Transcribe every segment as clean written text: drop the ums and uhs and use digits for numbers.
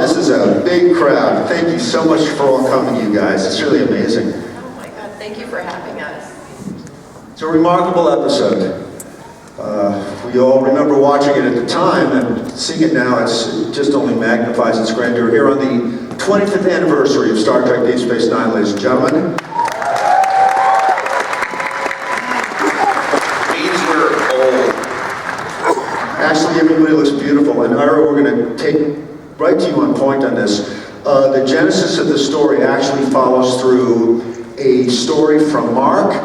this is a big crowd. Thank you so much for all coming, you guys. It's really amazing. Oh my God, thank you for having us. It's a remarkable episode. We all remember watching it at the time, and seeing it now, it just only magnifies its grandeur. Here on the 25th anniversary of Star Trek Deep Space Nine, ladies and gentlemen. Means we're old. Actually, everybody looks beautiful, and Ira, we're going to take right to you on point on this. The genesis of the story actually follows through a story from Marc,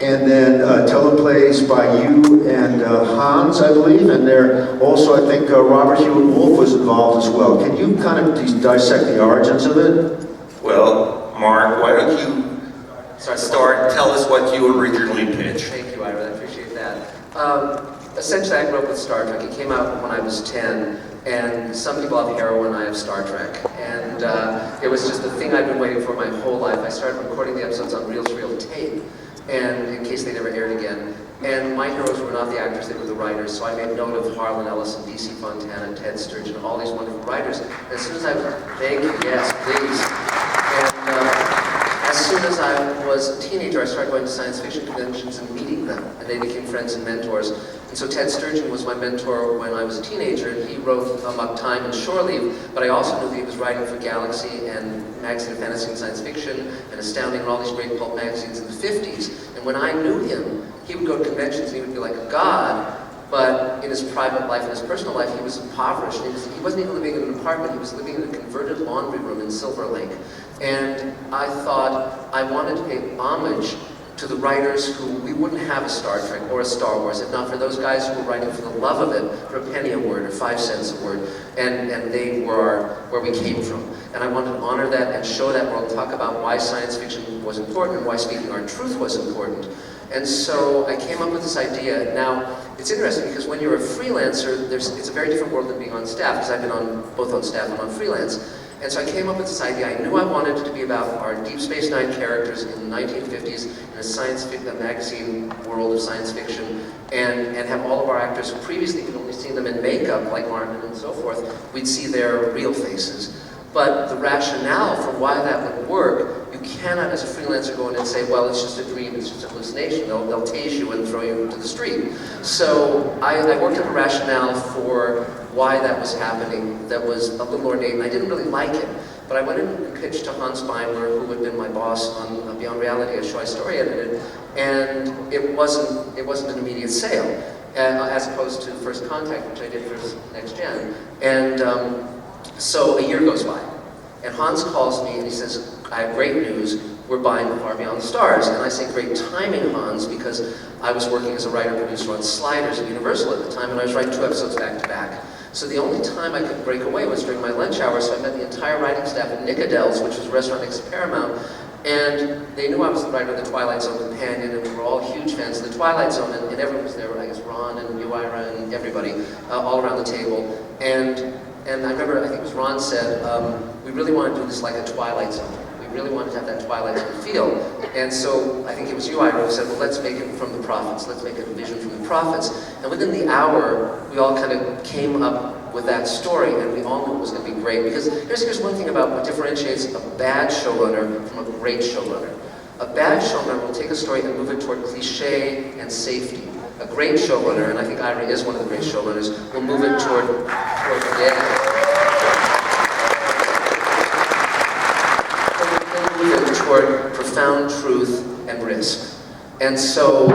and then teleplays by you and Hans, I believe, and there also, I think, Robert Hewitt Wolf was involved as well. Can you kind of dissect the origins of it? Well, Marc, why don't you start? Tell us what you originally pitched. Thank you, Ira. I appreciate that. Essentially, I grew up with Star Trek. It came out when I was 10, and some people have heroin, I have Star Trek. And it was just the thing I've been waiting for my whole life. I started recording the episodes on reel-to-reel tape, and in case they never aired again. And my heroes were not the actors, they were the writers. So I made note of Harlan Ellison, D.C. Fontana, Ted Sturgeon, all these wonderful writers. And as soon as I was, thank you, yes, please. And as soon as I was a teenager, I started going to science fiction conventions and meeting them. And they became friends and mentors. And so Ted Sturgeon was my mentor when I was a teenager, and he wrote Amok Time and Shore Leave, but I also knew that he was writing for Galaxy and Magazine of Fantasy and Science Fiction and Astounding and all these great pulp magazines in the 50s. And when I knew him, he would go to conventions and he would be like a god, but in his private life and his personal life, he was impoverished. He wasn't even living in an apartment, he was living in a converted laundry room in Silver Lake. And I thought I wanted to pay homage to the writers who we wouldn't have a Star Trek or a Star Wars if not for those guys who were writing for the love of it, for a penny a word or 5 cents a word, and they were where we came from. And I wanted to honor that and show that world, talk about why science fiction was important and why speaking our truth was important. And so I came up with this idea. Now, it's interesting because when you're a freelancer, it's a very different world than being on staff, because I've been both on staff and on freelance. And so I came up with this idea. I knew I wanted it to be about our Deep Space Nine characters in the 1950s in a science fiction magazine world of science fiction, and have all of our actors who previously we'd only seen them in makeup, like Armin and so forth, we'd see their real faces. But the rationale for why that would work, you cannot as a freelancer go in and say, well, it's just a dream, it's just a hallucination. They'll tase you and throw you into the street. So I worked up a rationale for why that was happening that was a little ornate, and I didn't really like it. But I went in and pitched to Hans Beimler, who had been my boss on Beyond Reality, a show I story edited, and it wasn't an immediate sale, as opposed to First Contact, which I did for Next Gen. And so a year goes by, and Hans calls me and he says, I have great news, we're buying Far Beyond the Stars. And I say, great timing, Hans, because I was working as a writer-producer on Sliders at Universal at the time, and I was writing 2 episodes back to back. So the only time I could break away was during my lunch hour, so I met the entire writing staff at Nicodell's, which was a restaurant next to Paramount, and they knew I was the writer of The Twilight Zone Companion, and we were all huge fans of The Twilight Zone, and everyone was there, I guess Ron and you, Ira, and everybody, all around the table. And I remember, I think it was Ron said, we really want to do this like a Twilight Zone. We really wanted to have that Twilight Zone feel. And so I think it was you, Ira, who said, well, let's make it from the prophets. Let's make it a vision from the prophets. And within the hour, we all kind of came up with that story, and we all knew it was going to be great. Because here's one thing about what differentiates a bad showrunner from a great showrunner. A bad showrunner will take a story and move it toward cliche and safety. A great showrunner, and I think Ira is one of the great showrunners, will move it toward profound truth and risk. And so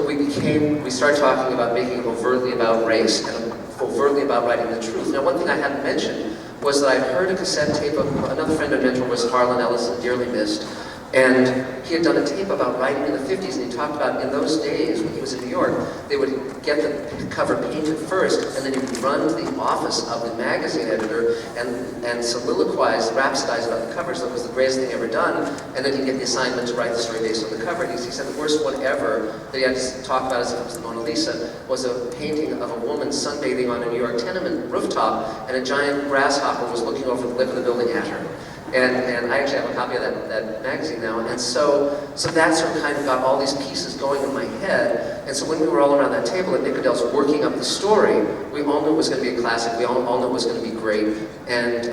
we started talking about making it overtly about race and overtly about writing the truth. Now, one thing I hadn't mentioned was that I'd heard a cassette tape of another friend and mentor was Harlan Ellison, dearly missed. And he had done a tape about writing in the 50s, and he talked about in those days when he was in New York, they would get the cover painted first, and then he'd run to the office of the magazine editor and soliloquize, rhapsodize about the covers. That was the greatest thing ever done. And then he'd get the assignment to write the story based on the cover. And he said the worst one ever that he had to talk about as it comes to the Mona Lisa was a painting of a woman sunbathing on a New York tenement rooftop, and a giant grasshopper was looking over the lip of the building at her. And I actually have a copy of that magazine now. And so that sort of kind of got all these pieces going in my head. And so when we were all around that table at Nicodel's working up the story, we all knew it was going to be a classic. We all knew it was going to be great. And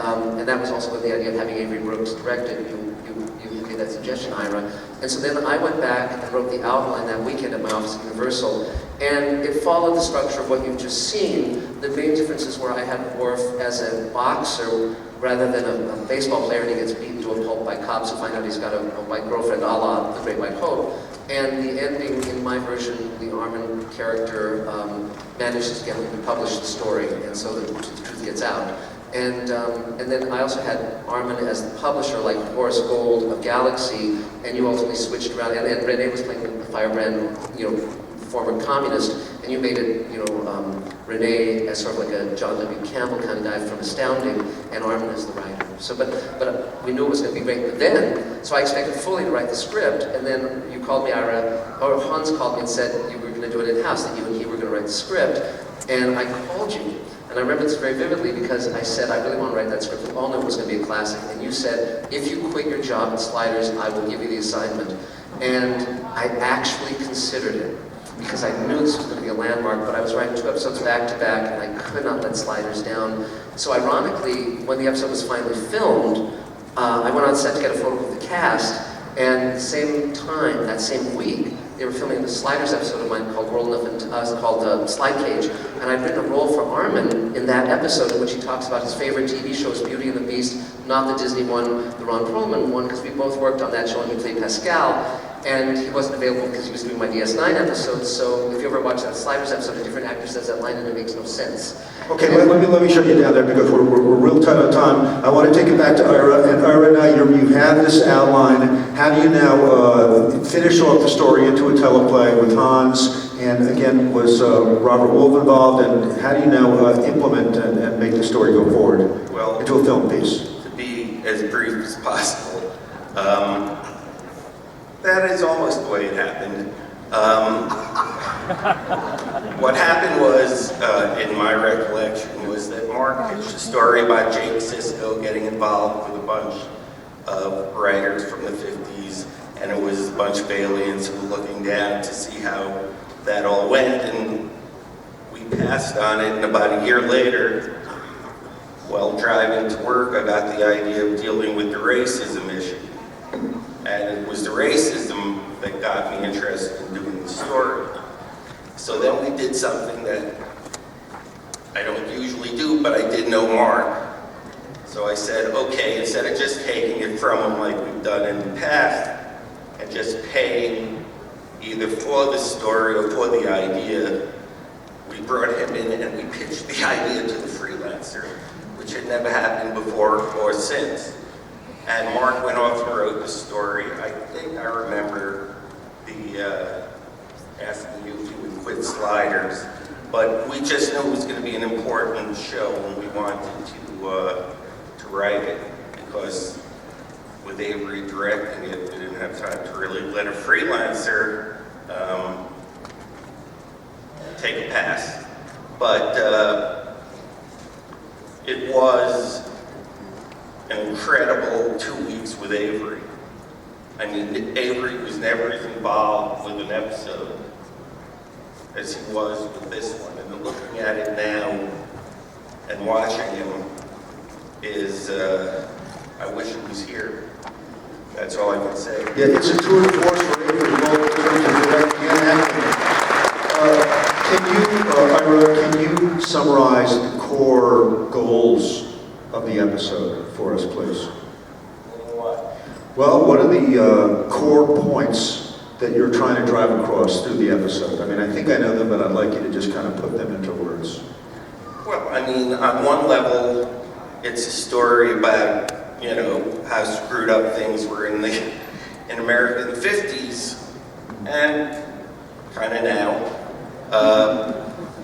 that was also with the idea of having Avery Brooks direct it. You made that suggestion, Ira. And so then I went back and wrote the outline that weekend at my office at Universal. And it followed the structure of what you've just seen. The main differences were I had Worf as a boxer rather than a baseball player, and he gets beaten to a pulp by cops who find out he's got a white girlfriend, a la The Great White Hope. And the ending, in my version, the Armin character manages to get him to publish the story, and so the truth gets out. And then I also had Armin as the publisher, like Horace Gold of Galaxy, and you ultimately switched around, and Rene was playing the Firebrand, former communist, and you made it, Rene as sort of like a John W. Campbell kind of guy from Astounding, and Armin as the writer. So, but we knew it was going to be great. But then, so I expected fully to write the script, and then you called me, Ira, or Hans called me and said you were going to do it in-house, that you and he were going to write the script, and I called you. And I remember this very vividly because I said, I really want to write that script. We all knew it was going to be a classic. And you said, if you quit your job at Sliders, I will give you the assignment. And I actually considered it because I knew this was going to be a landmark, but I was writing 2 episodes back to back and I could not let Sliders down. So ironically, when the episode was finally filmed, I went on set to get a photo of the cast, and at the same time, that same week, they were filming the Sliders episode of mine called World Enough and called Slide Cage, and I'd written a role for Armin in that episode in which he talks about his favorite TV shows, Beauty and the Beast, not the Disney one, the Ron Perlman one, because we both worked on that show and he played Pascal, and he wasn't available because he was doing my DS9 episode, so if you ever watch that Sliders episode, a different actor says that line and it makes no sense. Okay, let me shut you down there because we're real tight on time. I want to take it back to Ira, and Ira, now you have this outline. How do you now finish off the story into a teleplay with Hans? And again, was Robert Wolf involved? And how do you now implement and make the story go forward into a film piece? To be as brief as possible, that is almost the way it happened. What happened was, in my recollection, was that Marc pitched a story about Jake Sisko getting involved with a bunch of writers from the 50s, and it was a bunch of aliens who were looking down to see how that all went, and we passed on it, and about a year later, while driving to work, I got the idea of dealing with the racism issue. And it was the racism that got me interested in doing the story. So then we did something that I don't usually do, but I did know Marc. So I said, okay, instead of just taking it from him like we've done in the past, and just paying either for the story or for the idea, we brought him in and we pitched the idea to the freelancer, which had never happened before or since. And Marc went off and wrote the story. I think I remember asking you if you would quit Sliders, but we just knew it was going to be an important show and we wanted to write it because with Avery directing it, we didn't have time to really let a freelancer take a pass. But it was an incredible 2 weeks with Avery. I mean, Avery was never as involved with an episode as he was with this one. And looking at it now and watching him is, I wish he was here. That's all I can say. Yeah, it's a tour de force for Avery both in terms of directing and acting. Ira, can you summarize the core goals of the episode for us, please? Well, what are the core points that you're trying to drive across through the episode? I mean, I think I know them, but I'd like you to just kind of put them into words. Well, I mean, on one level, it's a story about, you know, how screwed up things were in America in the 50s, and kind of now,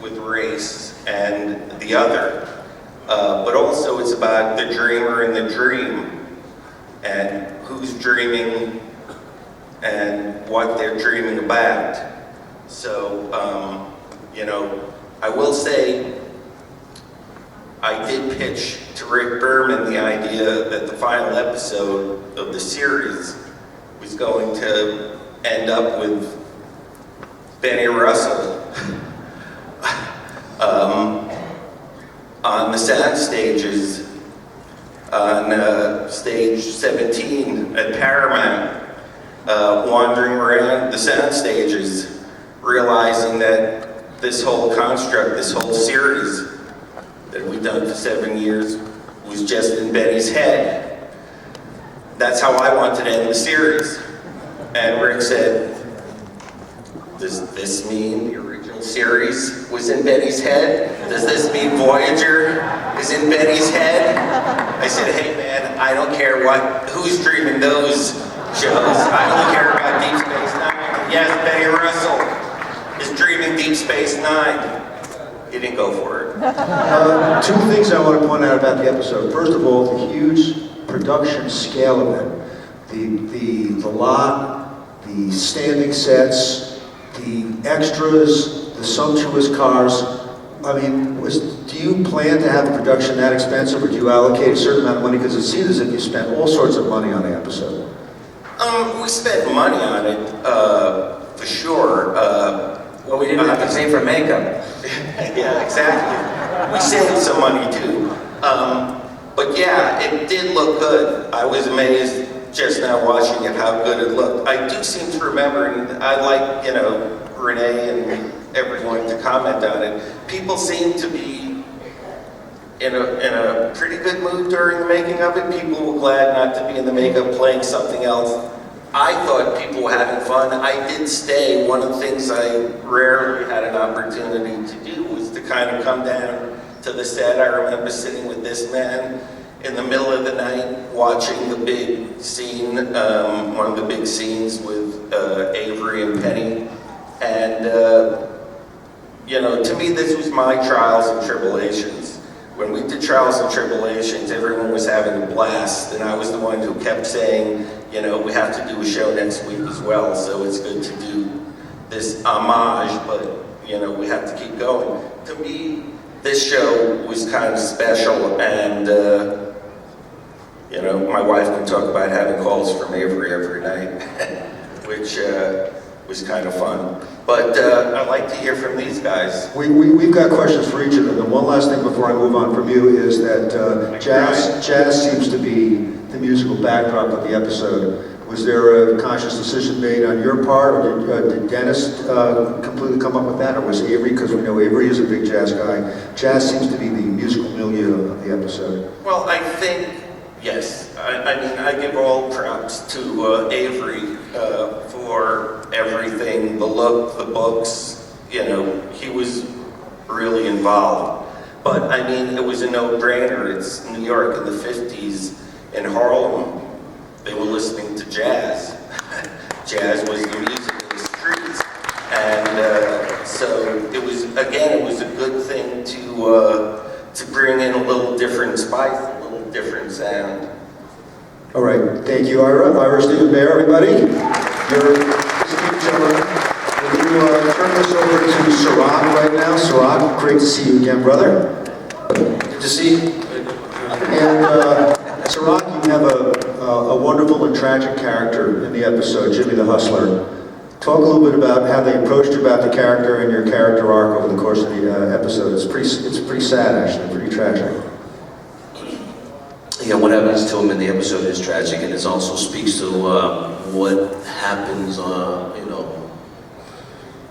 with race and the other. But also it's about the dreamer and the dream, and who's dreaming and what they're dreaming about. So, you know, I will say I did pitch to Rick Berman the idea that the final episode of the series was going to end up with Benny Russell on the sound stages on stage 17 at Paramount, wandering around the sound stages, realizing that this whole construct, this whole series that we've done for 7 years was just in Benny's head. That's how I wanted to end the series. And Rick said, does this mean the original series was in Benny's head? Does this mean Voyager is in Benny's head? I said, hey man, I don't care who's dreaming those shows. I don't care about Deep Space Nine. Yes, Benny Russell is dreaming Deep Space Nine. He didn't go for it. Two things I want to point out about the episode. First of all, the huge production scale of it. The lot, the standing sets, the extras, the sumptuous cars. I mean, do you plan to have a production that expensive, or do you allocate a certain amount of money? Because it seems as if you spent all sorts of money on the episode. We spent money on it, for sure. Well, we didn't have to pay for makeup. Yeah, exactly. We saved some money too. But yeah, it did look good. I was amazed just now watching it how good it looked. I do seem to remember, and I'd like, Rene and everyone to comment on it. People seem to be in a pretty good mood during the making of it. People were glad not to be in the makeup playing something else. I thought people were having fun. I did stay. One of the things I rarely had an opportunity to do was to kind of come down to the set. I remember sitting with this man in the middle of the night watching the big scene, one of the big scenes with Avery and Penny. And, to me, this was my trials and tribulations. When we did Trials and Tribulations, everyone was having a blast, and I was the one who kept saying, we have to do a show next week as well, so it's good to do this homage, but, we have to keep going. To me, this show was kind of special, and, my wife can talk about having calls from Avery every night, which was kind of fun. But I'd like to hear from these guys. We've got questions for each of them. And one last thing before I move on from you is that jazz seems to be the musical backdrop of the episode. Was there a conscious decision made on your part, or did Dennis completely come up with that, or was Avery, because we know Avery is a big jazz guy. Jazz seems to be the musical milieu of the episode. Well, I think, yes. I give all props to Avery for everything, the look, the books, he was really involved. But it was a no-brainer. It's New York in the 50s, in Harlem. They were listening to jazz. Jazz was the music of the streets. And so it was a good thing to bring in a little different spice, a little different sound. All right, thank you, Ira, Stephen, Behr, everybody. You're Shimerman. Will you turn this over to Cirroc right now? Cirroc, great to see you again, brother. Good to see you. And Cirroc, you have a wonderful and tragic character in the episode, Jimmy the Hustler. Talk a little bit about how they approached you about the character and your character arc over the course of the episode. It's pretty sad, actually, pretty tragic. Yeah, what happens to him in the episode is tragic, and it also speaks to what happens,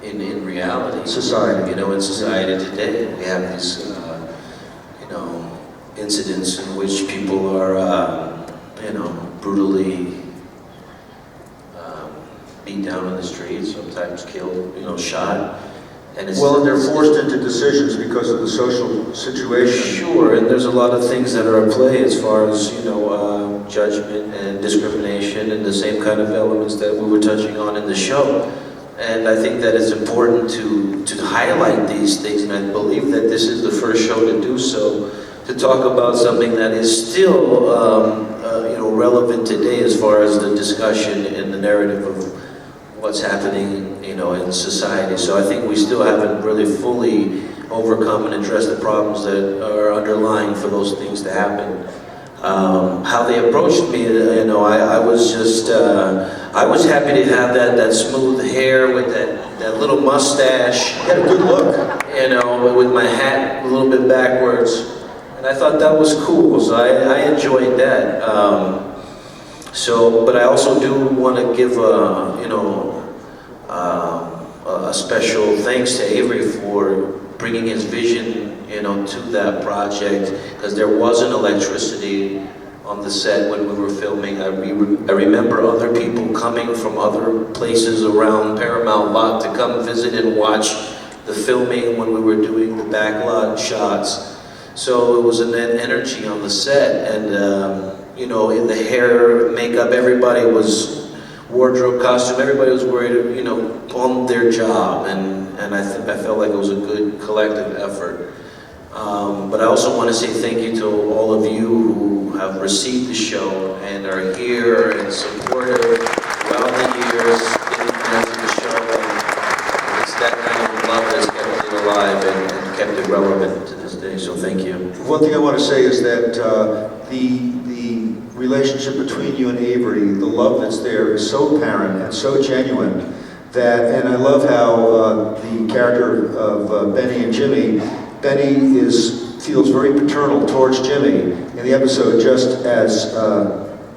in reality. Society. In society today, we have these, incidents in which people are, brutally beat down on the streets, sometimes killed, shot. And They're forced into decisions because of the social situation. Sure, and there's a lot of things that are at play as far as, judgment and discrimination and the same kind of elements that we were touching on in the show. And I think that it's important to highlight these things, and I believe that this is the first show to do so, to talk about something that is still, relevant today as far as the discussion and the narrative of what's happening, in society. So I think we still haven't really fully overcome and address the problems that are underlying for those things to happen. How they approached me, you know, I was just, I was happy to have that smooth hair with that little mustache. You had a good look. You know, with my hat a little bit backwards. And I thought that was cool, so I enjoyed that. But I also do want to give a special thanks to Avery for bringing his vision, you know, to that project, because there wasn't electricity on the set when we were filming. I remember other people coming from other places around Paramount Lot to come visit and watch the filming when we were doing the backlot shots. So it was an energy on the set, and you know, in the hair, makeup, everybody was, wardrobe, costume, everybody was worried, you know, on their job, and I felt like it was a good collective effort. But I also want to say thank you to all of you who have received the show and are here and supportive throughout the years, getting fans of the show. And it's that kind of love that's kept it alive and kept it relevant to this day, so thank you. One thing I want to say is that the relationship between you and Avery, the love that's there is so apparent and so genuine that, and I love how the character of Benny and Jimmy, Benny feels very paternal towards Jimmy in the episode, just as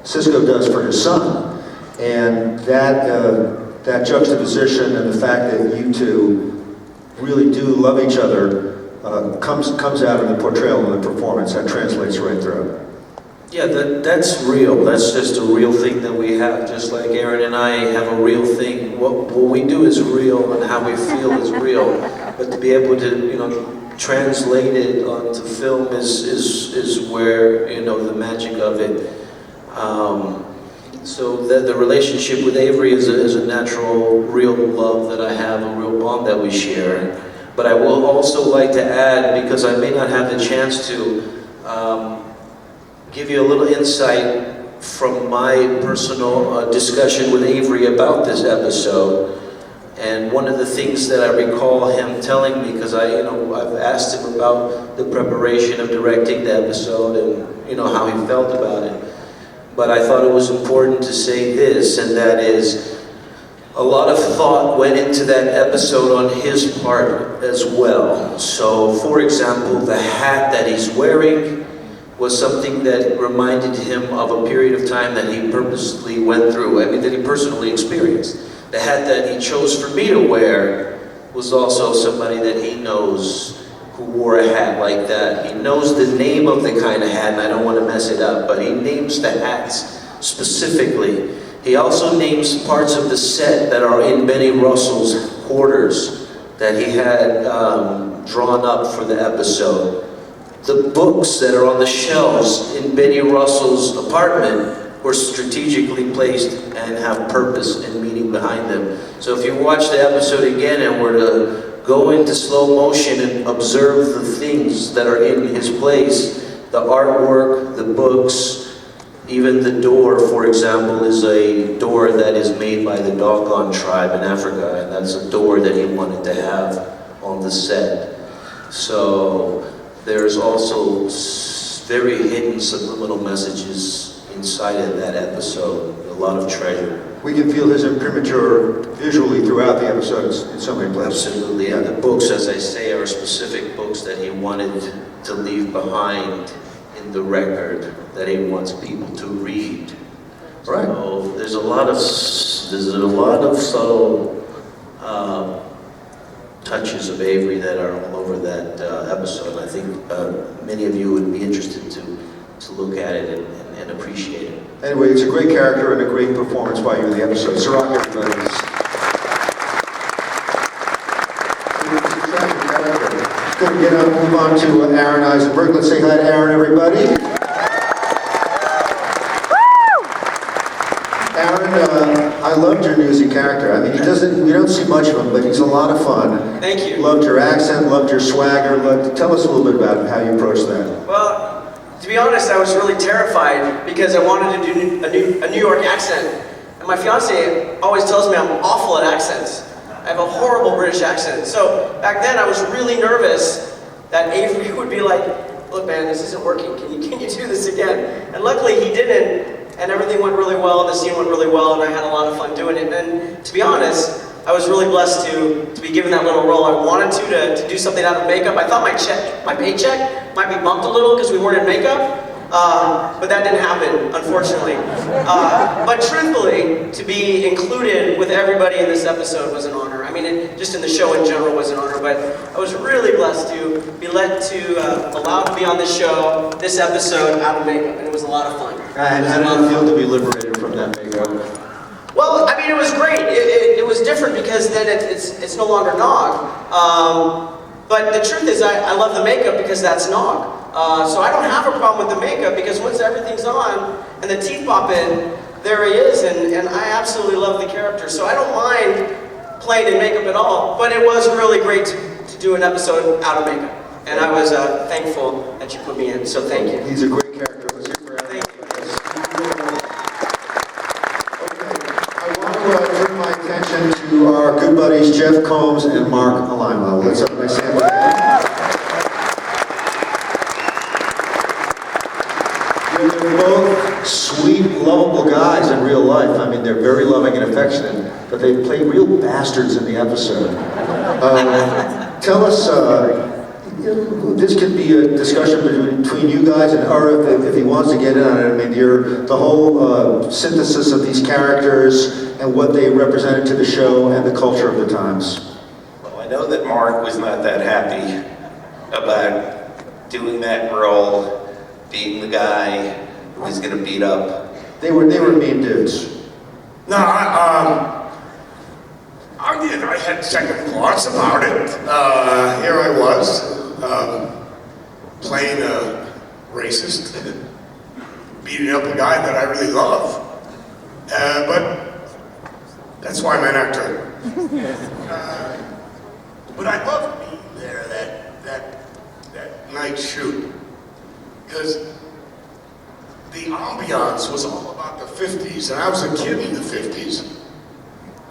Cisco does for his son. And that juxtaposition and the fact that you two really do love each other comes out in the portrayal and the performance. That translates right through. Yeah, that's real. That's just a real thing that we have, just like Aron and I have a real thing. What we do is real, and how we feel is real. But to be able to, you know, translate it onto film is where, you know, the magic of it. So the relationship with Avery is a natural, real love that I have, a real bond that we share. But I will also like to add, because I may not have the chance to, give you a little insight from my personal discussion with Avery about this episode. And one of the things that I recall him telling me, because I've asked him about the preparation of directing the episode and, you know, how he felt about it. But I thought it was important to say this, and that is, a lot of thought went into that episode on his part as well. So, for example, the hat that he's wearing was something that reminded him of a period of time that he purposely went through, that he personally experienced. The hat that he chose for me to wear was also somebody that he knows who wore a hat like that. He knows the name of the kind of hat, and I don't want to mess it up, but he names the hats specifically. He also names parts of the set that are in Benny Russell's quarters that he had drawn up for the episode. The books that are on the shelves in Benny Russell's apartment were strategically placed and have purpose and meaning behind them. So if you watch the episode again and were to go into slow motion and observe the things that are in his place, the artwork, the books, even the door, for example, is a door that is made by the Dogon tribe in Africa, and that's a door that he wanted to have on the set. So there's also very hidden subliminal messages inside of that episode, a lot of treasure. We can feel his imprimatur visually throughout the episode in so many places. Absolutely, and the books, as I say, are specific books that he wanted to leave behind in the record that he wants people to read. Right. So there's a lot of subtle touches of Avery that are all over that episode. I think many of you would be interested to look at it and appreciate it. Anyway, it's a great character and a great performance by you in the episode. Cirroc, everybody. Going to move on to Aron Eisenberg. Let's say hi to Aron, everybody. Aron, I loved your newsy character. I mean, we don't see much of him, but he's a lot of fun. Thank you. Loved your accent, loved your swagger. Tell us a little bit about how you approached that. Well, to be honest, I was really terrified because I wanted to do a New York accent. And my fiance always tells me I'm awful at accents. I have a horrible British accent. So back then I was really nervous that Avery would be like, look man, this isn't working, can you do this again? And luckily he didn't, and everything went really well, and the scene went really well, and I had a lot of fun doing it. And to be honest, I was really blessed to be given that little role. I wanted to do something out of makeup. I thought my paycheck might be bumped a little because we weren't in makeup. But that didn't happen, unfortunately. But truthfully, to be included with everybody in this episode was an honor. I mean, just in the show in general was an honor, but I was really blessed to be allowed to be on this show, this episode, out of makeup, and it was a lot of fun. And how did it feel to be liberated from that makeup? Well, I mean, it was great. It was different because then it's no longer Nog. But the truth is, I love the makeup because that's Nog. So I don't have a problem with the makeup because once everything's on and the teeth pop in, there he is, and I absolutely love the character. So I don't mind playing in makeup at all, but it was really great to do an episode out of makeup. And I was thankful that you put me in, so thank you. He's a great character. Let's hear for Aron. Thank you. Okay, I want to turn my attention to our good buddies Jeff Combs and Marc Alaimo. Let's have a nice hand with them. They're both sweet, lovable guys in real life. I mean, they're very loving and affectionate, but they play real bastards in the episode. Tell us, this could be a discussion between you guys and Aron if he wants to get in on it. I mean, the whole synthesis of these characters and what they represented to the show and the culture of the times. Well, I know that Marc was not that happy about doing that role, being the guy who was going to beat up. They were mean dudes. No, I had second thoughts about it. Here I was, playing a racist, beating up a guy that I really love. But that's why I'm an actor. But I loved being there that night shoot. Because the ambiance was all about the 50s, and I was a kid in the 50s.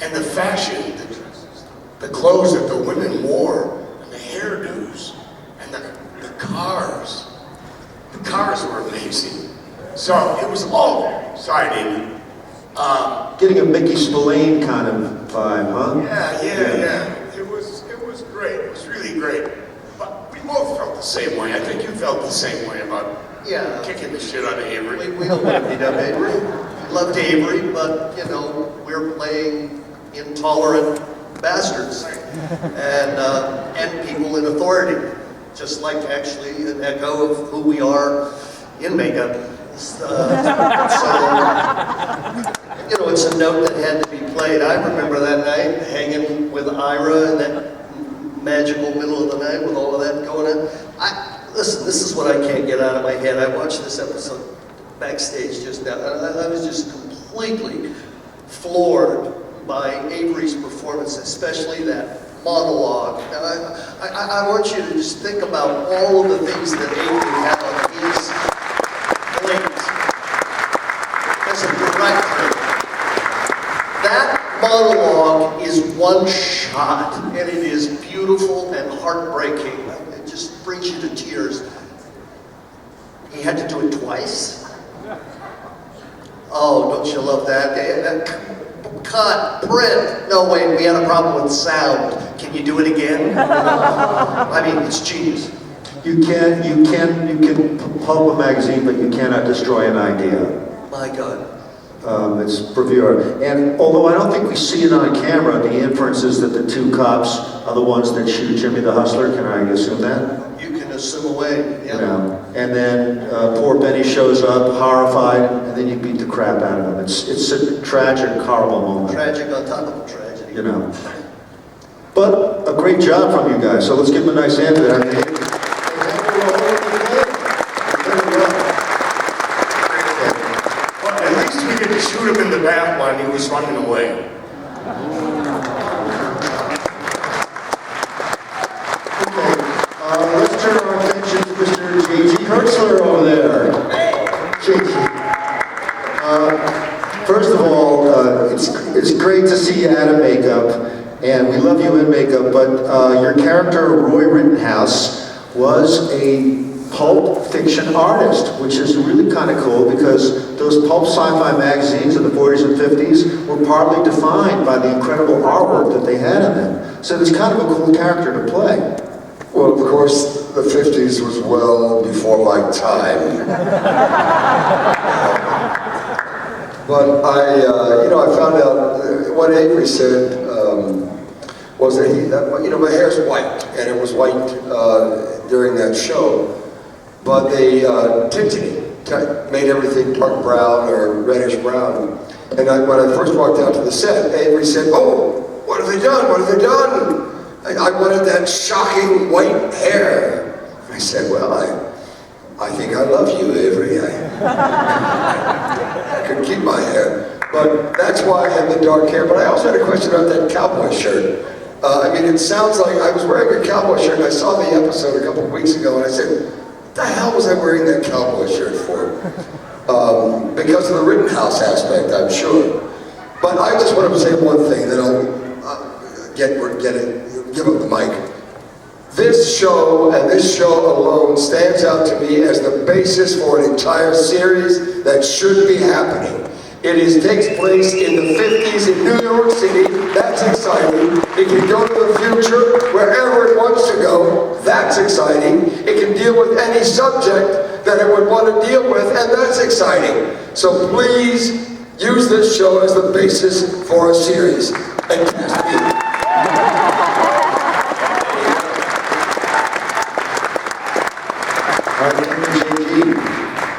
And the fashion, the dresses, the clothes that the women wore, and the hairdos, and the cars. The cars were amazing. So it was all very exciting. Getting a Mickey Spillane kind of vibe, huh? Yeah. It was great. It was really great. But we both felt the same way. I think you felt the same way about kicking the shit out of Avery. We don't want to beat up Avery. We loved Avery, but, you know, we're playing intolerant bastards and people in authority, just like actually an echo of who we are in makeup. So, you know, it's a note that had to be played. I remember that night hanging with Ira in that magical middle of the night with all of that going on. Listen, this is what I can't get out of my head. I watched this episode backstage just now, and I was just completely floored by Avery's performance, especially that monologue. And I want you to just think about all of the things that Avery had on his plate as a director. That monologue is one shot, and it is beautiful and heartbreaking. It just brings you to tears. He had to do it twice. Oh, don't you love that? Cut, print. No, wait, we had a problem with sound. Can you do it again? I mean, it's genius. You can pulp a magazine, but you cannot destroy an idea. My God. It's bravura. And although I don't think we see it on camera, the inference is that the two cops are the ones that shoot Jimmy the Hustler. Can I assume that? You can assume away. Yeah. And then poor Benny shows up, horrified, and then you beat the crap out of him. It's a tragic, horrible moment. Tragic on top of a tragedy. You know. But a great job from you guys. So let's give them a nice hand to that. Shoot him in the back when he was running away. Okay, let's turn our attention to Mr. J.G. Hertzler over there. J.G. First of all, it's great to see you out of makeup, and we love you in makeup, but your character, Roy Rittenhouse, was a pulp fiction artist, which is really kind of cool because those pulp sci-fi magazines of the 40s and 50s were partly defined by the incredible artwork that they had in them. So it's kind of a cool character to play. Well, of course, the 50s was well before my time. But I found out what Avery said was that my hair's white, and it was white during that show. But they tinted it, made everything dark brown or reddish brown. And when I first walked out to the set, Avery said, "Oh, what have they done? What have they done?" I wanted that shocking white hair. I said, "Well, I think I love you, Avery. I could keep my hair." But that's why I had the dark hair. But I also had a question about that cowboy shirt. It sounds like I was wearing a cowboy shirt, and I saw the episode a couple of weeks ago, and I said, "What the hell was I wearing that cowboy shirt for?" Because of the Rittenhouse aspect, I'm sure. But I just want to say one thing, then I'll give up the mic. This show, and this show alone, stands out to me as the basis for an entire series that should be happening. It takes place in the 50s in New York City. That's exciting. It can go to the future, wherever it wants to go. That's exciting. It can deal with any subject that it would want to deal with, and that's exciting. So please use this show as the basis for a series. And cast me.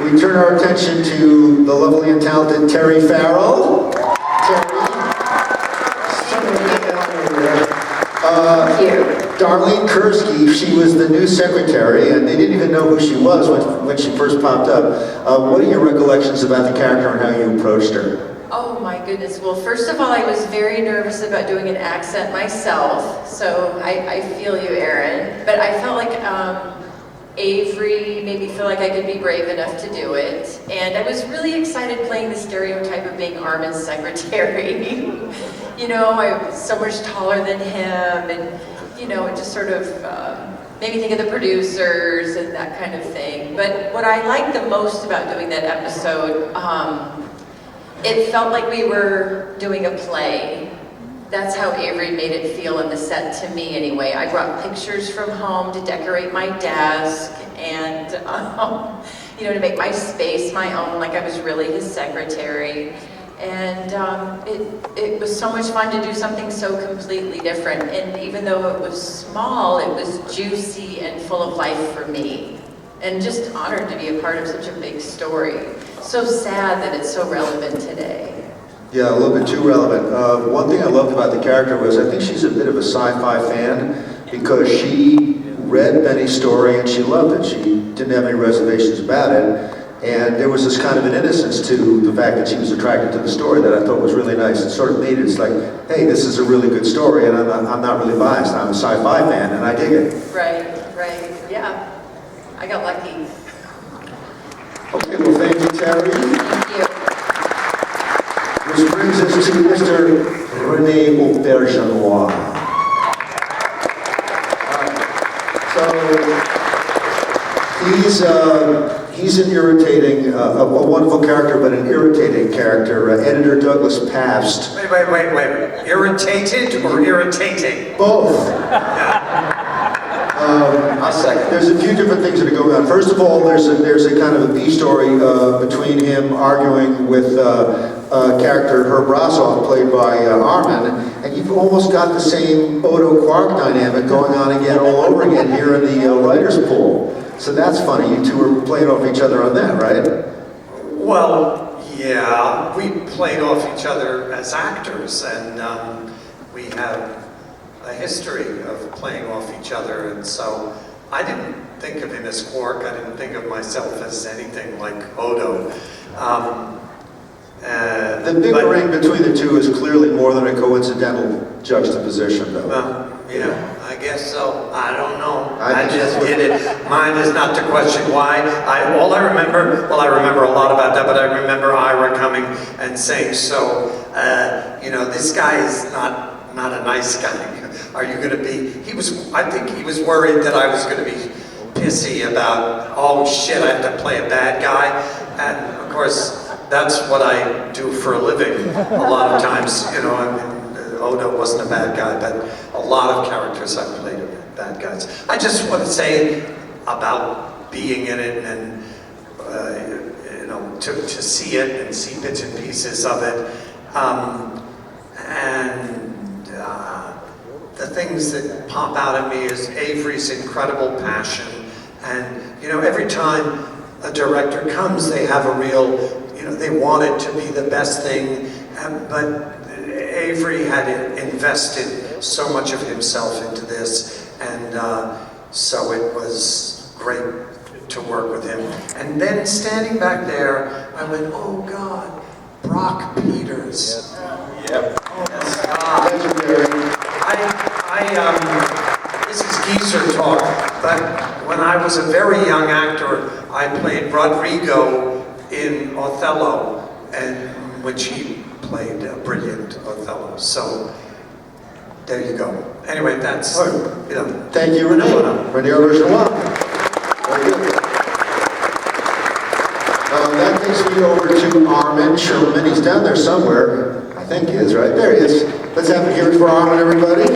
We turn our attention to the lovely and talented Terry Farrell. Darlene Kursky, she was the new secretary, and they didn't even know who she was when she first popped up. What are your recollections about the character and how you approached her? Oh my goodness. Well, first of all, I was very nervous about doing an accent myself, so I feel you, Aron. But I felt like Avery made me feel like I could be brave enough to do it. And I was really excited playing the stereotype of being Armin's secretary. I was so much taller than him, and it just sort of made me think of the producers and that kind of thing. But what I liked the most about doing that episode, it felt like we were doing a play. That's how Avery made it feel in the set to me anyway. I brought pictures from home to decorate my desk and, to make my space my own, like I was really his secretary. And it was so much fun to do something so completely different. And even though it was small, it was juicy and full of life for me. And just honored to be a part of such a big story. So sad that it's so relevant today. Yeah, a little bit too relevant. One thing I loved about the character was I think she's a bit of a sci-fi fan because she read Benny's story and she loved it. She didn't have any reservations about it. And there was this kind of an innocence to the fact that she was attracted to the story that I thought was really nice. It sort of made it, it's like, hey, this is a really good story, and I'm not really biased. I'm a sci-fi fan, and I dig it. Right, yeah. I got lucky. Okay, well, thank you, Terry. Thank you. Which brings us to Mr. Rene Auberjonois. So, he's an irritating, a wonderful character, but an irritating character. Editor Douglas Pabst. Wait. Irritated or irritating? Both. I'll second. There's a few different things that are going on. First of all, there's a kind of a B story between him arguing with character Herb Brasov, played by Armin, and you've almost got the same Odo Quark dynamic going on again all over again here in the writer's pool. So that's funny. You two were playing off each other on that, right? Well, yeah, we played off each other as actors, and we have a history of playing off each other, and so I didn't think of him as Quark. I didn't think of myself as anything like Odo. The big ring between the two is clearly more than a coincidental juxtaposition, though. Yeah, I guess so. I don't know. I just did it. Mine is not to question why. I remember a lot about that, but I remember Ira coming and saying, so, this guy is not a nice guy. Are you going to be, I think he was worried that I was going to be pissy about, oh shit, I have to play a bad guy. And of course, that's what I do for a living a lot of times. You know, I mean, Odo wasn't a bad guy, but a lot of characters I played are bad guys. I just want to say about being in it and, you know, to see it and see bits and pieces of it. The things that pop out at me is Avery's incredible passion. And, you know, every time a director comes, they have a real, you know, they want it to be the best thing. But Avery had invested so much of himself into this. And so it was great to work with him. And then standing back there, I went, oh God, Brock Peters. Yep. Oh God. Legendary. This is geezer talk, but when I was a very young actor, I played Rodrigo in Othello, and which he played a brilliant Othello. So there you go. Anyway, that's, you know. Thank you, Rene. Rene Auberjonois. Very good. That takes me over to Armin Shimerman. He's down there somewhere. I think he is, right? There he is. Let's have it here for Armin, everybody.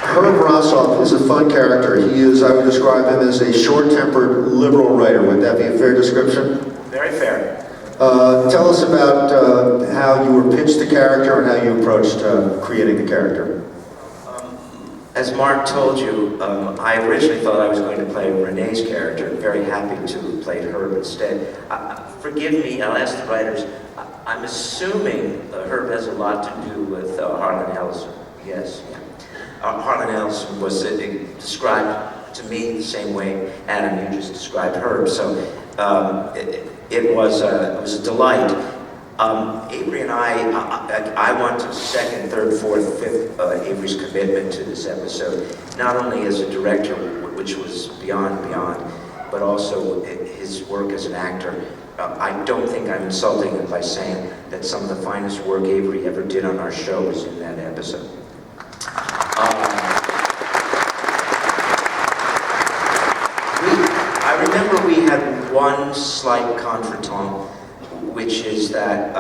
Herb is a fun character. He is, I would describe him as a short-tempered liberal writer. Would that be a fair description? Very fair. Tell us about how you were pitched the character and how you approached creating the character. As Marc told you, I originally thought I was going to play Rene's character. Very happy to play Herb instead. Forgive me, I'll ask the writers. I'm assuming Herb has a lot to do with Harlan Ellison. Yes, yeah. Harlan Ellison was described to me the same way Adam, you just described Herb. So it was a delight. Avery and I want to second, third, fourth, fifth Avery's commitment to this episode, not only as a director, which was beyond, but also his work as an actor. I don't think I'm insulting him by saying that some of the finest work Avery ever did on our show was in that episode. I remember we had one slight contretemps, which is that,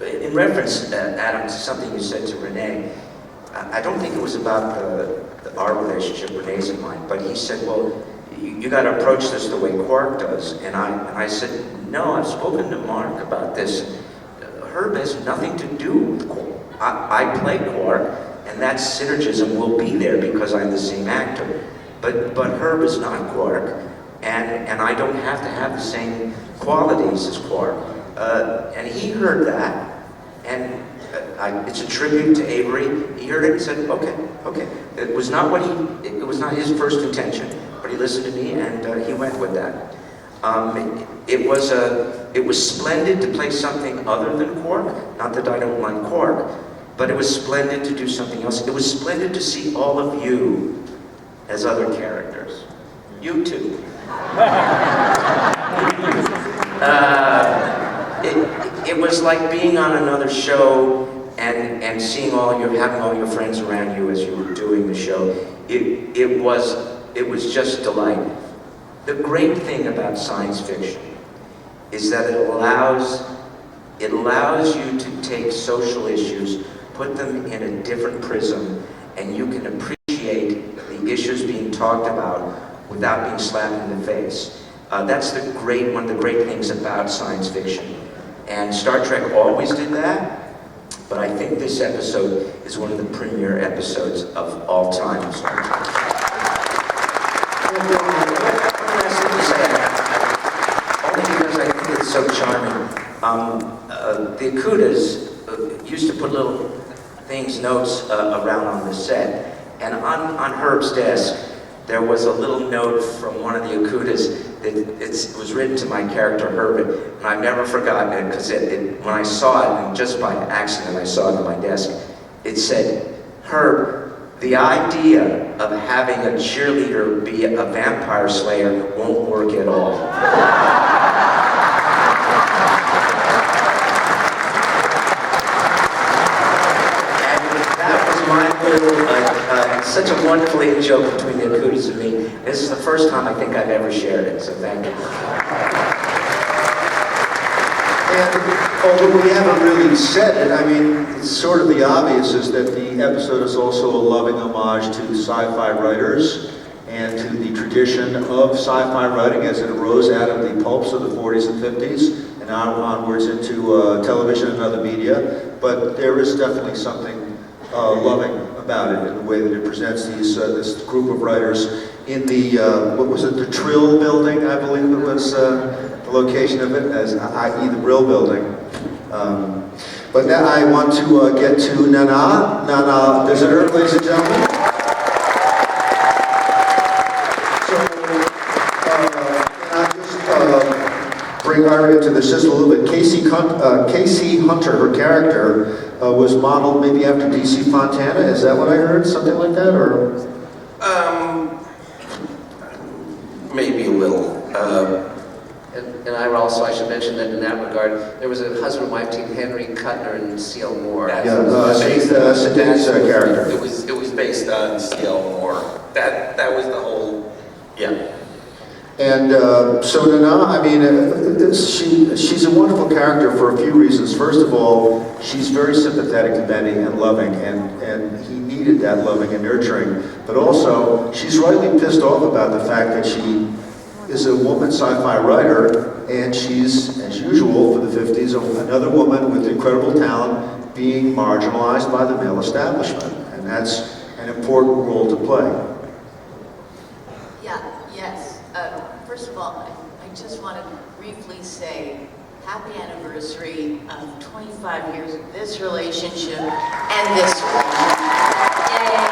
in reference, Adam, to something you said to Rene, I don't think it was about our relationship, Rene's and mine, but he said, well, you got to approach this the way Quark does. And I said, no, I've spoken to Marc about this. Herb has nothing to do with Quark. I play Quark, and that synergism will be there because I'm the same actor. But Herb is not Quark, and I don't have to have the same qualities as Quark. And he heard that, and it's a tribute to Avery. He heard it and said, okay. It was not his first intention, but he listened to me and he went with that. It was splendid to play something other than Quark. Not that I don't like Quark, but it was splendid to do something else. It was splendid to see all of you as other characters. You too. It was like being on another show and seeing having all your friends around you as you were doing the show. It was just delight. The great thing about science fiction is that it allows you to take social issues, put them in a different prism, and you can appreciate the issues being talked about without being slapped in the face. That's one of the great things about science fiction. And Star Trek always did that, but I think this episode is one of the premier episodes of all time of Star Trek. One last thing to say, only because I think it's so charming. The Akutas used to put little notes around on the set, and on Herb's desk, there was a little note from one of the Akutas that it was written to my character Herb, and I've never forgotten it because when I saw it, and just by accident I saw it on my desk, it said, Herb, the idea of having a cheerleader be a vampire slayer won't work at all. And that was my wonderfully a joke between the Akutas and me. This is the first time I think I've ever shared it, so thank you. And although we haven't really said it, I mean, it's sort of the obvious is that the episode is also a loving homage to sci-fi writers and to the tradition of sci-fi writing as it arose out of the pulps of the 40s and 50s and now onwards into television and other media. But there is definitely something loving about it in the way that it presents this group of writers in the, what was it, the Trill building, I believe it was the location of it, as i.e. the Brill building. But now I want to get to Nana. Nana, visitor, ladies and gentlemen. So, I just bring Aron into this just a little bit. Casey Hunter, her character, was modeled maybe after DC Fontana. Is that what I heard? Something like that, or? Maybe a little. And I should mention that in that regard, there was a husband and wife team, Henry Kuttner and C.L. Moore. Sidney's character. It was based on C.L. Moore. That was the whole, yeah. And so Nana, I mean, she's a wonderful character for a few reasons. First of all, she's very sympathetic to Benny and loving, and he needed that loving and nurturing. But also, she's rightly pissed off about the fact that she is a woman sci-fi writer, and she's, as usual for the 50s, another woman with incredible talent being marginalized by the male establishment. And that's an important role to play. Yes. First of all, I just want to briefly say happy anniversary of 25 years of this relationship and this one. Yay!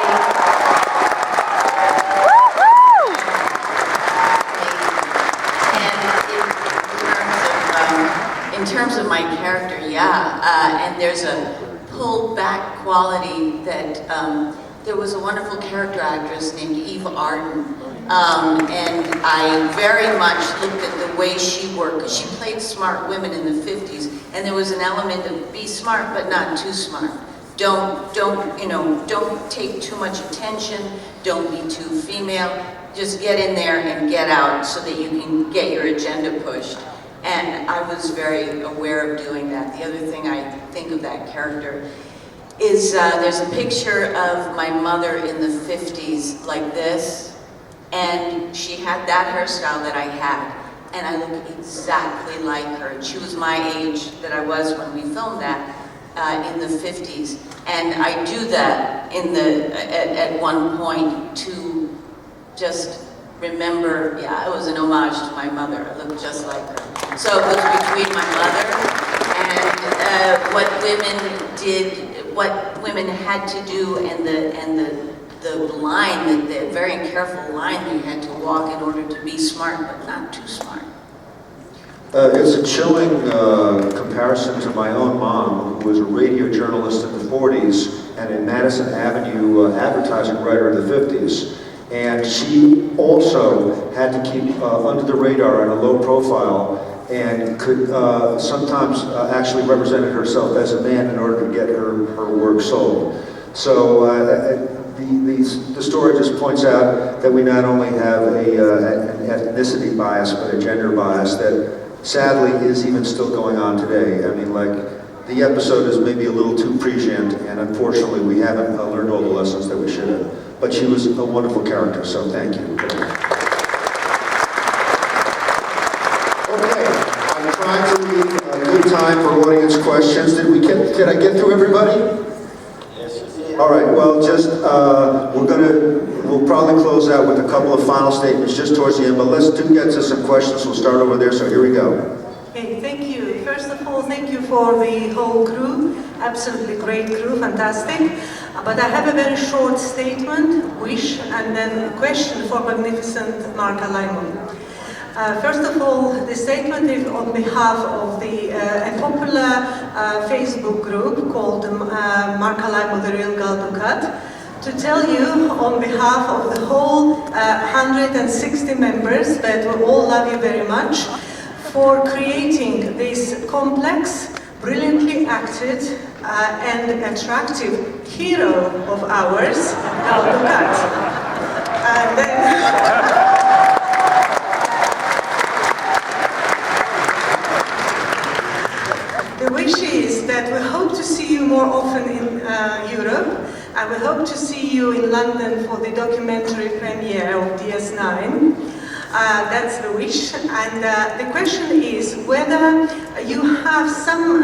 In terms of my character, and there's a pulled back quality that there was a wonderful character actress named Eva Arden, and I very much looked at the way she worked, because she played smart women in the 50s, and there was an element of be smart but not too smart. Don't take too much attention, don't be too female, just get in there and get out so that you can get your agenda pushed. And I was very aware of doing that. The other thing I think of that character is there's a picture of my mother in the 50s like this, and she had that hairstyle that I had, and I look exactly like her. And she was my age that I was when we filmed that in the 50s. And I do that at one point to just remember, it was an homage to my mother. I look just like her. So it was between my mother and what women did, what women had to do, and the line, the very careful line they had to walk in order to be smart, but not too smart. It's a chilling comparison to my own mom, who was a radio journalist in the 40s and a Madison Avenue advertising writer in the 50s. And she also had to keep under the radar and a low profile, and could sometimes actually represented herself as a man in order to get her work sold. So the story just points out that we not only have an ethnicity bias, but a gender bias that sadly is even still going on today. I mean, like, the episode is maybe a little too prescient, and unfortunately we haven't learned all the lessons that we should have. But she was a wonderful character, so thank you. Okay, I'm trying to leave a good time for audience questions. Did I get through everybody? Yes. All right, well, just, we'll probably close out with a couple of final statements just towards the end, but let's get to some questions. We'll start over there, so here we go. Okay, thank you. First of all, thank you for the whole crew. Absolutely great crew, fantastic. But I have a very short statement, wish, and then a question for magnificent Marc Alaimo. First of all, the statement is on behalf of a popular Facebook group called Marc Alaimo, The Real Gal Ducat, to tell you on behalf of the whole 160 members that we all love you very much for creating this complex brilliantly acted and attractive hero of ours, Gal Gadot. And then the wish is that we hope to see you more often in Europe, and we hope to see you in London for the documentary premiere of DS9. That's the wish, and the question is whether you have some,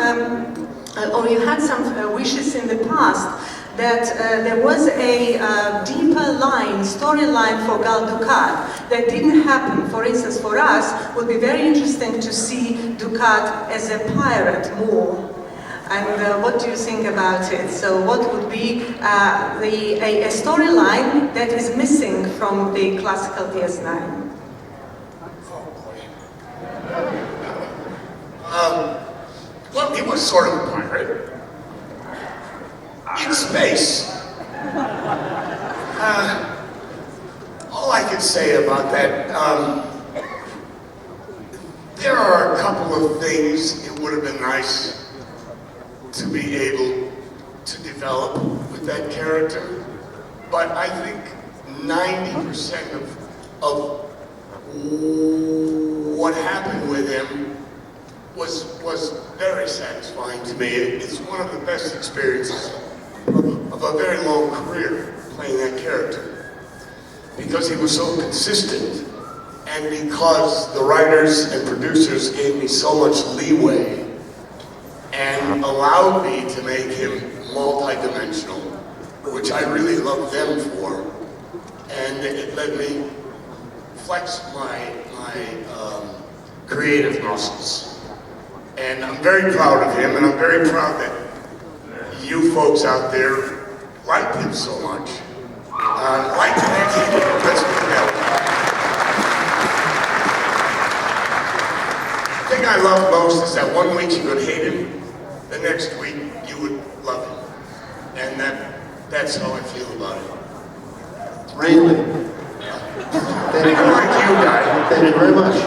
or you had some wishes in the past that there was a deeper storyline for Gal Gadot that didn't happen. For instance, for us, it would be very interesting to see Gadot as a pirate more. And what do you think about it? So what would be a storyline that is missing from the classical DS9? Well, he was sort of a pirate. In space. All I can say about that, there are a couple of things it would have been nice to be able to develop with that character, but I think 90% of what happened with him was very satisfying to me. It's one of the best experiences of a very long career playing that character, because he was so consistent, and because the writers and producers gave me so much leeway and allowed me to make him multi-dimensional, which I really love them for, and it let me flex my creative muscles. And I'm very proud of him, and I'm very proud that you folks out there liked him so much. Liked him as he did. Let's put it that way. The thing I love most is that one week you would hate him, the next week you would love him. And that's how I feel about it. Really? Thank you, guys. Thank you very much.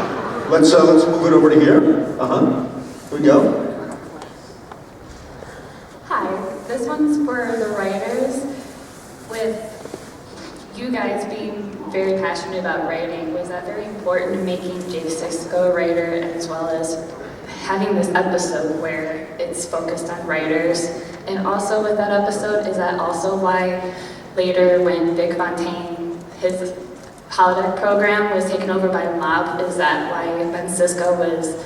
Let's move it over to here. Here we go. Hi, this one's for the writers. With you guys being very passionate about writing, was that very important in making Jake Sisko a writer, as well as having this episode where it's focused on writers? And also with that episode, is that also why later when Vic Fontaine, his holodeck program was taken over by a mob, is that why Ben Sisko was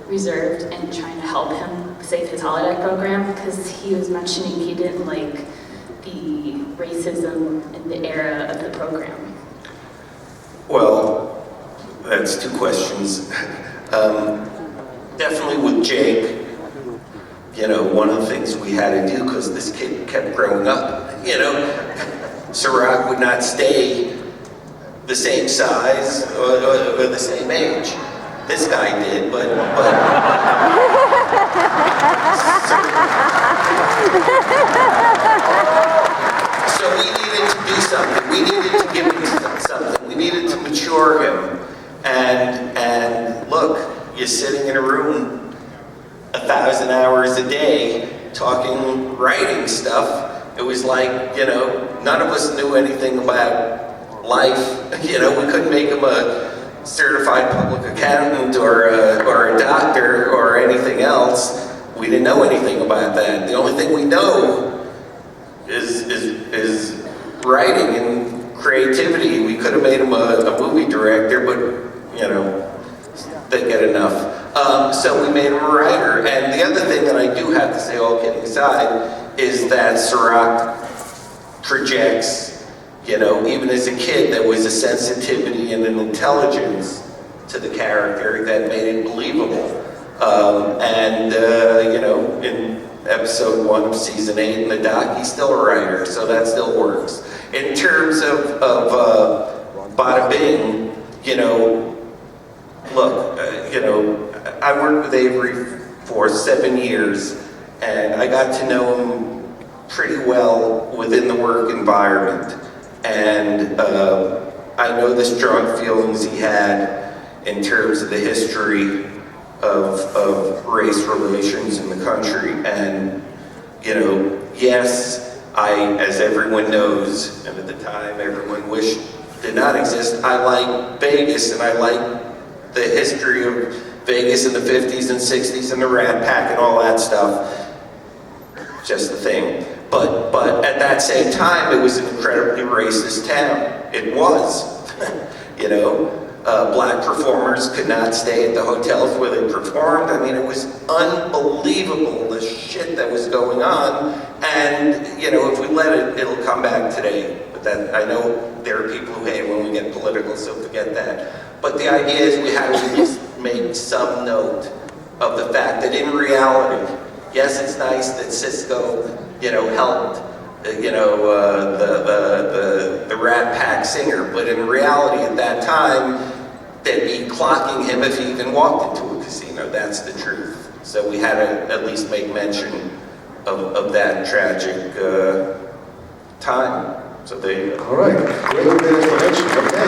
reserved and trying to help him save his holodeck program? Because he was mentioning he didn't like the racism in the era of the program. Well, that's two questions. Definitely with Jake, you know, one of the things we had to do, because this kid kept growing up, you know, Cirroc would not stay the same size or the same age. This guy did, but so we needed to do something. We needed to give him something. We needed to mature him. And look, you're sitting in a room 1,000 hours a day talking, writing stuff. It was like, you know, none of us knew anything about life. You know, we couldn't make him a certified public accountant or a doctor or anything else. We didn't know anything about that. The only thing we know is writing and creativity. We could have made him a movie director, but you know, didn't get enough. So we made him a writer. And the other thing that I do have to say, all kidding aside, is that Cirroc projects, you know, even as a kid, there was a sensitivity and an intelligence to the character that made it believable. You know, in episode 1 of season 8 in the doc, he's still a writer, so that still works. In terms of Bada Bing, you know, look, you know, I worked with Avery for 7 years, and I got to know him pretty well within the work environment. And I know the strong feelings he had in terms of the history of race relations in the country. And, you know, yes, as everyone knows, and at the time everyone wished did not exist, I like Vegas, and I like the history of Vegas in the 50s and 60s and the Rat Pack and all that stuff. Just the thing. But at that same time, it was an incredibly racist town. It was. You know, black performers could not stay at the hotels where they performed. I mean, it was unbelievable, the shit that was going on. And, you know, if we let it, it'll come back today. But that, I know there are people who hate when we get political, so forget that. But the idea is we have to just make some note of the fact that in reality, yes, it's nice that Cisco, you know, helped, you know, the Rat Pack singer, but in reality at that time, they'd be clocking him if he even walked into a casino. That's the truth. So we had to at least make mention of that tragic time. So there you go. All right, great explanation. Okay.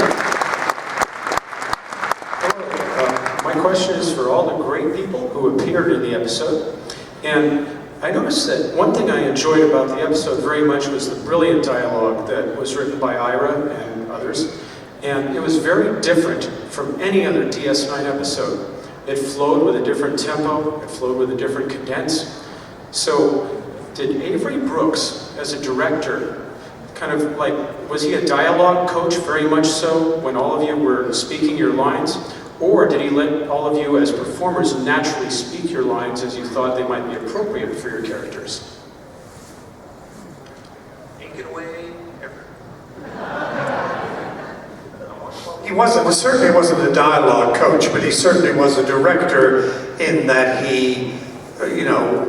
My question is for all the great people who appeared in the episode. And I noticed that one thing I enjoyed about the episode very much was the brilliant dialogue that was written by Ira and others. And it was very different from any other DS9 episode. It flowed with a different tempo, it flowed with a different cadence. So did Avery Brooks, as a director, kind of like, was he a dialogue coach very much so when all of you were speaking your lines? Or did he let all of you as performers naturally speak your lines as you thought they might be appropriate for your characters? Take it away. He certainly wasn't a dialogue coach, but he certainly was a director in that he, you know,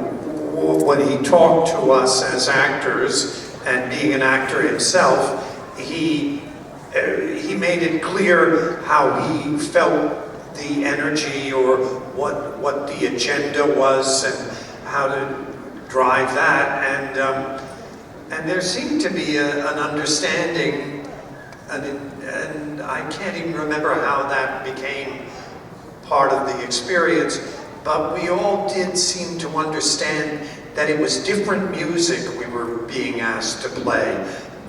when he talked to us as actors and being an actor himself, he made it clear how he felt the energy or what the agenda was and how to drive that. And there seemed to be an understanding, and I can't even remember how that became part of the experience, but we all did seem to understand that it was different music we were being asked to play,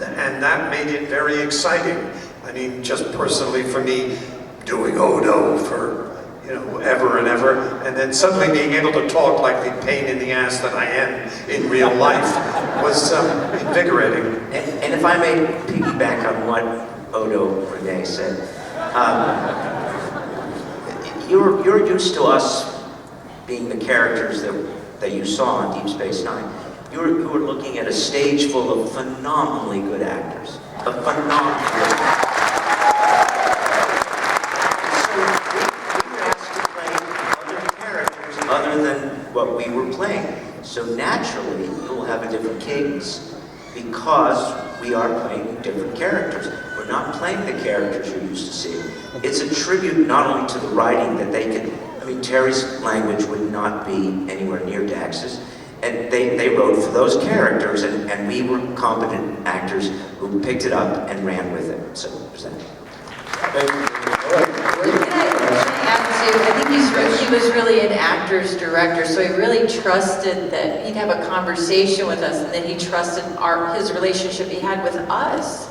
and that made it very exciting. I mean, just personally for me, doing Odo for, you know, ever and ever, and then suddenly being able to talk like the pain in the ass that I am in real life was invigorating. And if I may piggyback on what Odo Rene said, you're used to us being the characters that you saw on Deep Space Nine. You were looking at a stage full of phenomenally good actors. Other than what we were playing. So naturally, you'll have a different cadence because we are playing different characters. We're not playing the characters you're used to seeing. It's a tribute not only to the writing that they could, I mean, Terry's language would not be anywhere near Dax's, and they wrote for those characters, and we were competent actors who picked it up and ran with it. So there's that. I think he was really an actor's director, so he really trusted that he'd have a conversation with us, and then he trusted his relationship he had with us.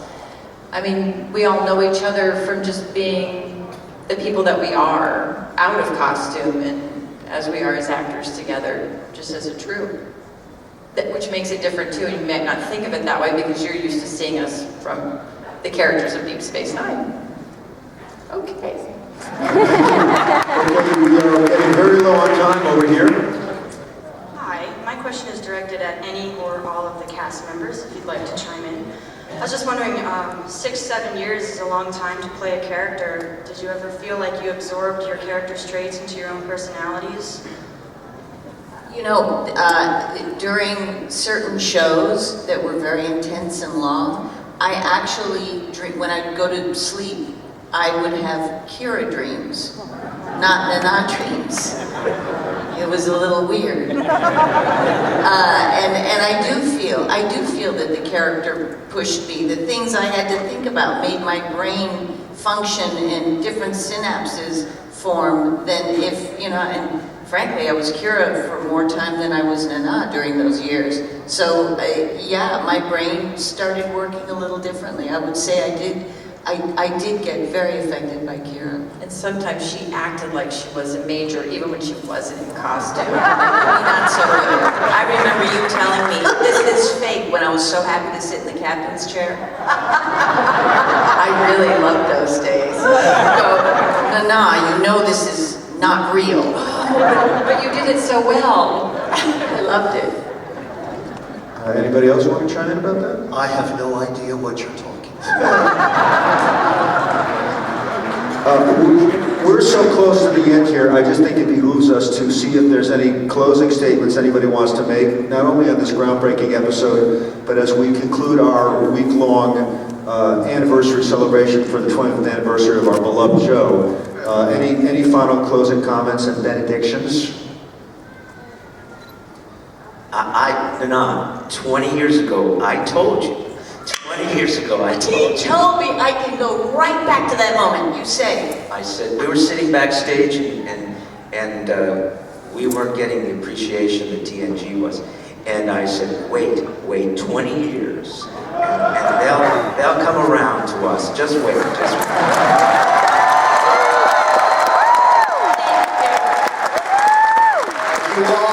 I mean, we all know each other from just being the people that we are out of costume and as we are as actors together, just as a troupe. Which makes it different too, and you might not think of it that way because you're used to seeing us from the characters of Deep Space Nine. Okay. Okay, we are getting very low on time over here. Hi, my question is directed at any or all of the cast members, if you'd like to chime in. I was just wondering, 6-7 years is a long time to play a character. Did you ever feel like you absorbed your character's traits into your own personalities? You know, during certain shows that were very intense and long, I actually, when I'd go to sleep, I would have Kira dreams, not Nana dreams. It was a little weird. And I do feel that the character pushed me. The things I had to think about made my brain function in different synapses form than if, you know, and frankly, I was Kira for more time than I was Nana during those years. So, yeah, my brain started working a little differently. I would say I did get very affected by Kira. And sometimes she acted like she was a major, even when she wasn't in costume. Not so good. I remember you telling me, this is fake, when I was so happy to sit in the captain's chair. I really loved those days. Go, Nana, you know this is not real. But you did it so well. I loved it. Anybody else want to chime in about that? I have no idea what you're talking We're so close to the end here, I just think it behooves us to see if there's any closing statements anybody wants to make, not only on this groundbreaking episode, but as we conclude our week-long anniversary celebration for the 20th anniversary of our beloved show. Any final closing comments and benedictions? Nana, 20 years ago, I told you. 20 years ago, I told You you. told me I can go right back to that moment. You say. I said, we were sitting backstage and we weren't getting the appreciation that TNG was. And I said, wait 20 years. And they'll come around to us. Just wait, just wait. about.